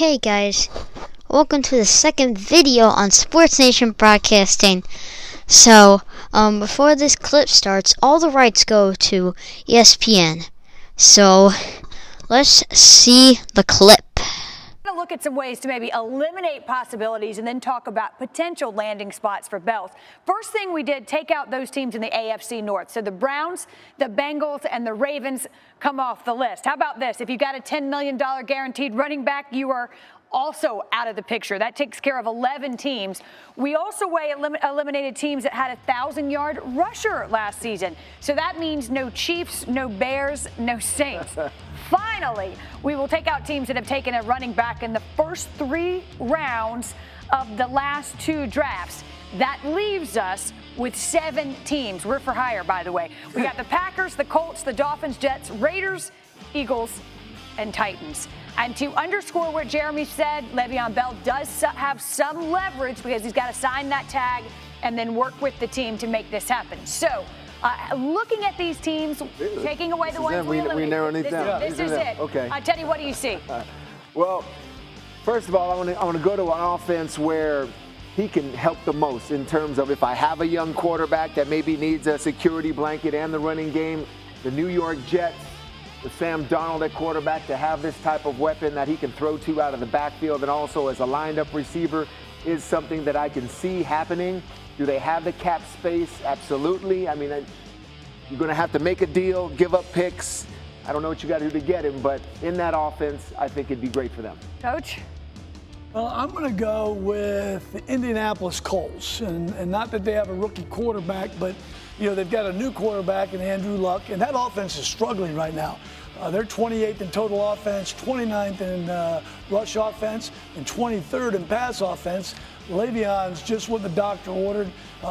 Hey guys, welcome to the second video on Sports Nation Broadcasting. So, before this clip starts, all the rights go to ESPN. So, let's see the clip. Look at some ways to maybe eliminate possibilities and then talk about potential landing spots for Bell. First thing we did, take out those teams in the AFC North. So the Browns, the Bengals, and the Ravens come off the list. How about this? If you've got a $10 million guaranteed running back, you are also out of the picture. That takes care of 11 teams. We also eliminated teams that had a 1,000-yard rusher last season. So that means no Chiefs, no Bears, no Saints. Finally, we will take out teams that have taken a running back in the first 3 rounds of the last 2 drafts. That leaves us with 7 teams. We're for hire, by the way. We got the Packers, the Colts, the Dolphins, Jets, Raiders, Eagles, and Titans. And to underscore what Jeremy said, Le'Veon Bell does have some leverage because he's got to sign that tag and then work with the team to make this happen. So, looking at these teams, taking away the ones we eliminated. We narrowing it down. This is it. Okay. Teddy, what do you see? Well, first of all, I want to go to an offense where he can help the most in terms of if I have a young quarterback that maybe needs a security blanket and the running game, the New York Jets, with Sam Darnold at quarterback, to have this type of weapon that he can throw to out of the backfield and also as a lined-up receiver is something that I can see happening. Do they have the cap space? Absolutely. I mean, you're going to have to make a deal, give up picks. I don't know what you got to do to get him, but in that offense, I think it'd be great for them. Coach? Well, I'm going to go with the Indianapolis Colts, and not that they have a rookie quarterback, but they've got a new quarterback in Andrew Luck, and that offense is struggling right now. They're 28th in total offense, 29th in rush offense, and 23rd in pass offense. Le'Veon's just what the doctor ordered.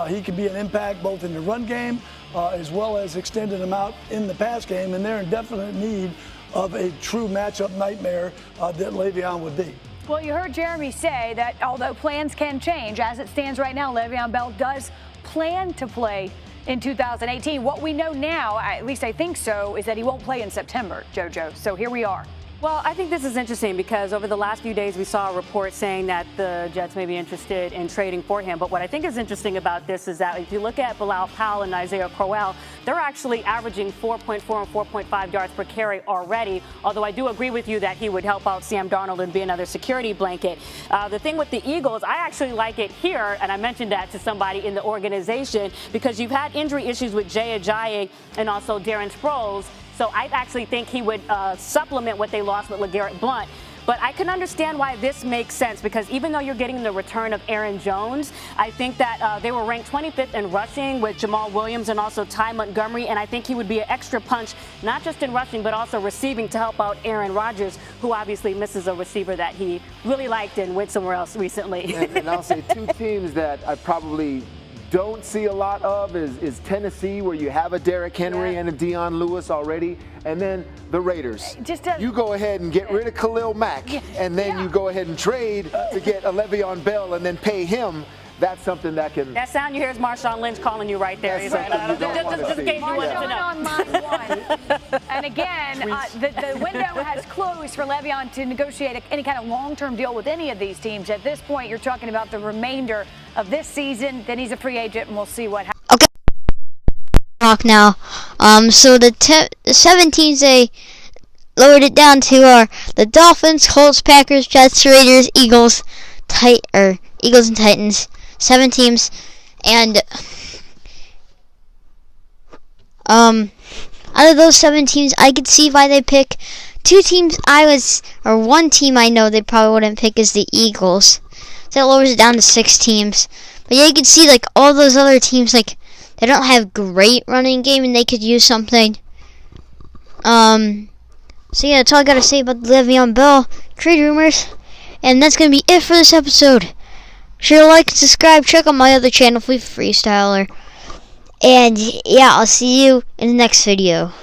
He can be an impact both in the run game as well as extending them out in the pass game, and they're in definite need of a true matchup nightmare that Le'Veon would be. Well, you heard Jeremy say that although plans can change, as it stands right now, Le'Veon Bell does plan to play in 2018. What we know now, at least I think so, is that he won't play in September, JoJo. So here we are. Well, I think this is interesting because over the last few days we saw a report saying that the Jets may be interested in trading for him. But what I think is interesting about this is that if you look at Bilal Powell and Isaiah Crowell, they're actually averaging 4.4 and 4.5 yards per carry already, although I do agree with you that he would help out Sam Darnold and be another security blanket. The thing with the Eagles, I actually like it here, and I mentioned that to somebody in the organization, because you've had injury issues with Jay Ajayi and also Darren Sproles. So I actually think he would supplement what they lost with LeGarrette Blount. But I can understand why this makes sense, because even though you're getting the return of Aaron Jones, I think that they were ranked 25th in rushing with Jamal Williams and also Ty Montgomery, and I think he would be an extra punch, not just in rushing, but also receiving to help out Aaron Rodgers, who obviously misses a receiver that he really liked and went somewhere else recently. And I'll say 2 teams that I probably don't see a lot of is Tennessee, where you have a Derrick Henry and a Dion Lewis already, and then the Raiders. You go ahead and get rid of Khalil Mack, and then you go ahead and trade to get a Le'Veon Bell and then pay him. That's something that can... That sound you hear is Marshawn Lynch calling you right there. He's like, just in case you wanted to know. On line 1. And again, the window has closed for Le'Veon to negotiate any kind of long-term deal with any of these teams. At this point, you're talking about the remainder of this season. Then he's a free agent, and we'll see what happens. Okay. Talk now. So the 7 teams they lowered it down to are the Dolphins, Colts, Packers, Jets, Raiders, Eagles, Eagles and Titans. 7 teams, and out of those 7 teams, I could see why they pick 2 teams. 1 team I know they probably wouldn't pick is the Eagles. So that lowers it down to 6 teams. But yeah, you can see like all those other teams, like they don't have great running game, and they could use something. So yeah, that's all I gotta say about the Le'Veon Bell trade rumors, and that's gonna be it for this episode. Sure to like and subscribe. Check out my other channel, Freestyler. And yeah, I'll see you in the next video.